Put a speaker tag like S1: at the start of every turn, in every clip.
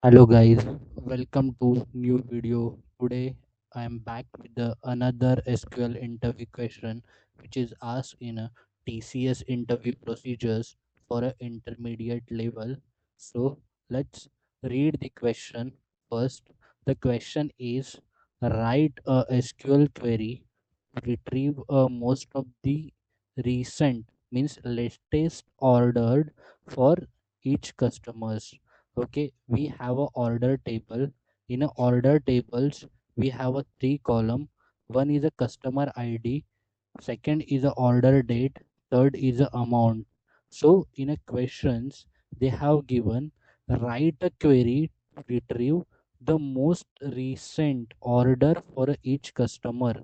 S1: Hello guys, welcome to new video. Today I am back with another SQL interview question which is asked in a TCS interview procedures for an intermediate level. So let's read the question first. The question is write a SQL query to retrieve most of the recent means latest ordered for each customers. Okay, we have a order table. In a order tables we have a three column. One is a customer id, second is a order date, third is a amount. So in a questions they have given write a query to retrieve the most recent order for each customer.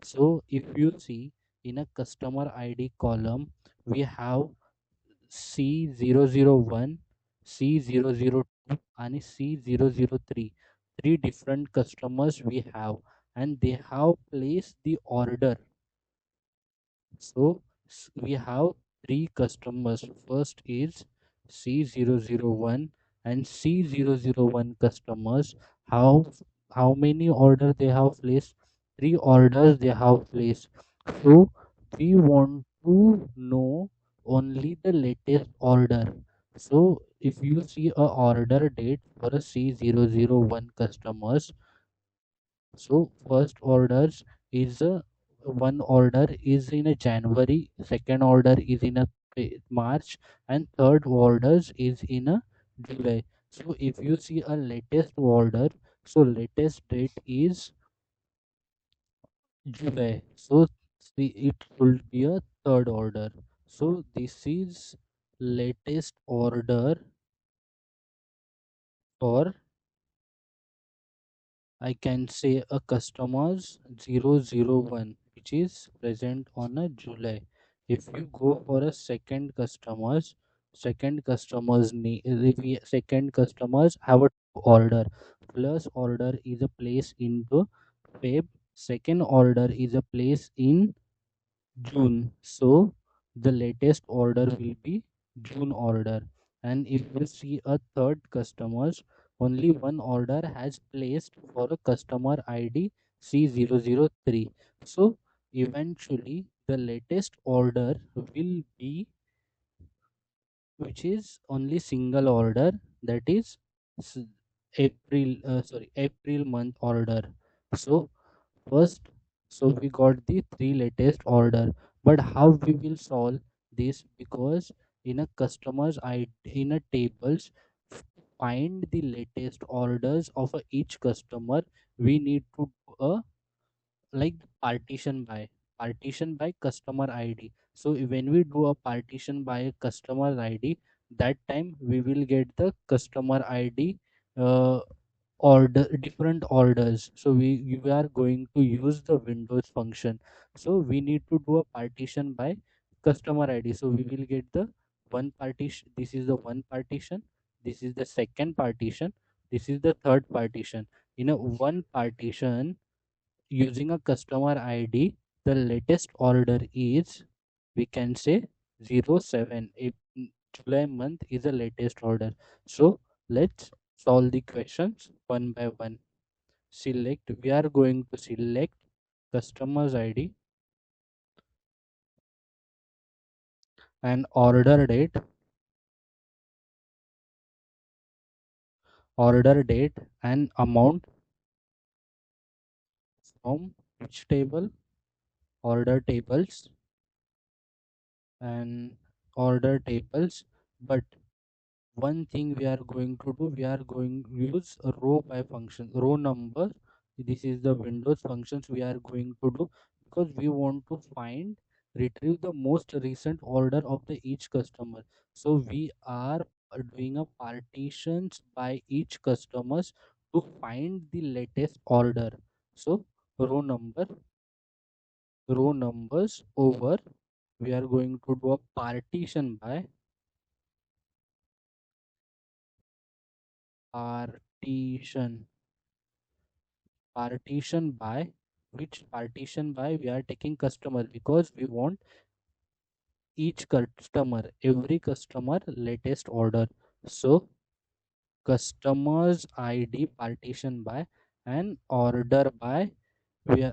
S1: So if you see in a customer id column we have C001, C002 and C003. Three different customers we have and they have placed the order. So we have three customers. First is C001 and C001 customers. How many order they have placed? Three orders they have placed. So we want to know only the latest order. So if you see a order date for a C001 customers, so first orders is one order is in a January, second order is in a March, and third orders is in a July. So if you see a latest order, so latest date is July. So see, it should be a third order. So this is latest order for I can say a customers 001 which is present on a July. If you go for a second customers need if second customers have a order. Plus order is a place into Feb. Second order is a place in June. So the latest order will be June order. And if you see a third customers, only one order has placed for a customer ID C003. So eventually the latest order will be which is only single order, that is s- April month order. So first, so we got the three latest order, but how we will solve this? Because in a customers I in a tables find the latest orders of each customer, we need to do a like partition by customer id. So when we do a partition by customer id, that time we will get the customer id uh, order different orders. So we are going to use the windows function. So we need to do a partition by customer id. So we will get the one partition, this is the one partition, this is the second partition, this is the third partition. In a one partition using a customer id, the latest order is we can say 07. If July month is the latest order. So let's solve the questions one by one. Select, we are going to select customers id and order date and amount from which table? Order tables and order tables. But one thing we are going to do, we are going to use a row by function, row number. This is the windows functions we are going to do, because we want to find retrieve the most recent order of the each customer. So we are doing a partitions by each customers to find the latest order. So row number, row numbers over, we are going to do a partition partition by which partition by we are taking customer, because we want each customer every customer latest order. So customers ID partition by and order by. We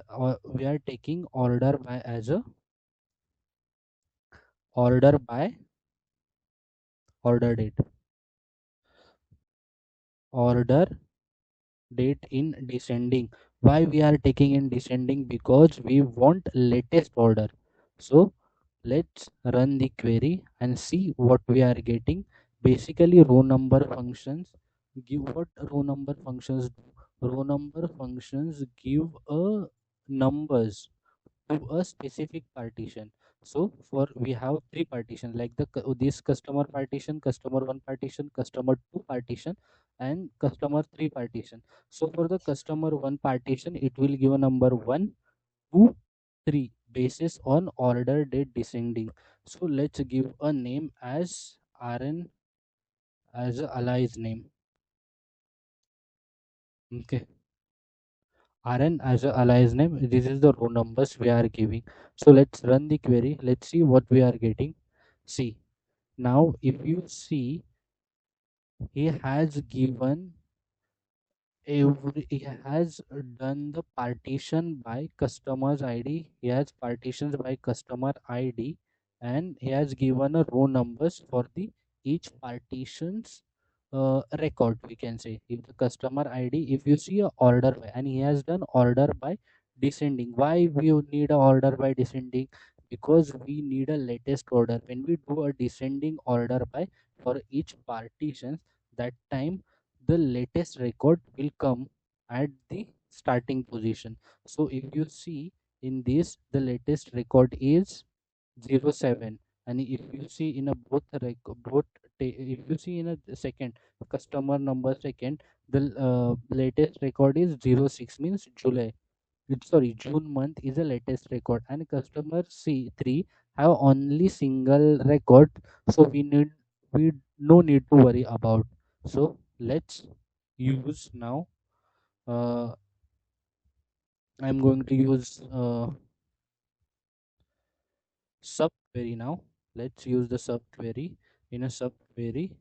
S1: are taking order by as a order by order date, order date in descending. Why we are taking in descending? Because we want latest order. So let's run the query and see what we are getting. Basically, row number functions give what row number functions do. Row number functions give a numbers to a specific partition. So for we have three partition like this customer partition, customer one partition, customer two partition, and customer three partition. So for the customer one partition, it will give a number 1, 2, 3 basis on order date descending. So let's give a name as RN as a alias name. Okay, RN as a alias name. This is the row numbers we are giving. So let's run the query. Let's see what we are getting. See, now if you see, he has given he has done the partition by customers ID. He has partitions by customer ID, and he has given a row numbers for the each partitions record. We can say if the customer ID, if you see a order by, and he has done order by descending. Why we would need a order by descending? Because we need a latest order. When we do a descending order by for each partition, that time the latest record will come at the starting position. So if you see in this, the latest record is 07, and if you see in a if you see in a second customer number second, the latest record is 06, means July. Sorry, June month is the latest record, and customer C3 have only single record, so we no need to worry about. So let's use now. I'm going to use subquery now. Let's use the subquery. In a subquery,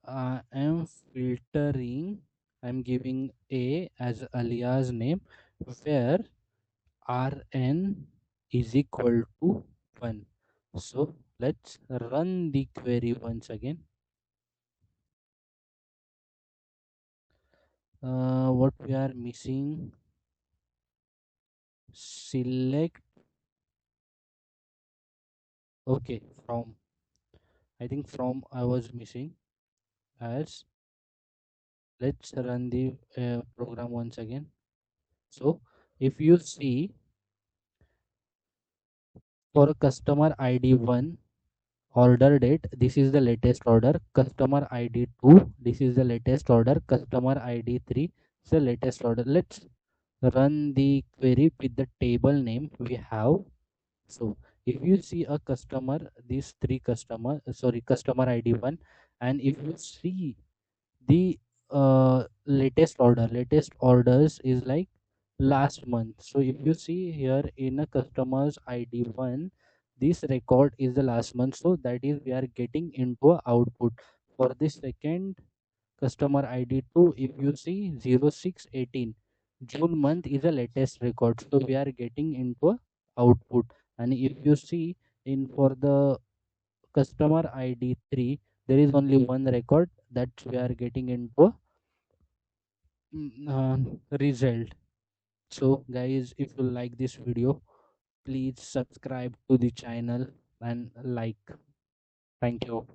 S1: I'm filtering. I'm giving a as alias name, where rn is equal to 1. So let's run the query once again. What we are missing? Select. Okay, from. I think from I was missing. As let's run the program once again. So if you see, for a customer ID 1 order date, this is the latest order. Customer ID 2, this is the latest order. Customer ID 3 is the latest order. Let's run the query with the table name we have. So if you see a customer, these three customer, sorry, customer ID 1, and if you see the latest orders is like last month. So if you see here in a customer's ID 1, this record is the last month, so that is we are getting into a output. For the second customer ID 2, if you see 0618, June month is the latest record, so we are getting into a output. And if you see in for the customer ID 3, there is only one record, that we are getting into a result. So guys, if you like this video, please subscribe to the channel and like. Thank you.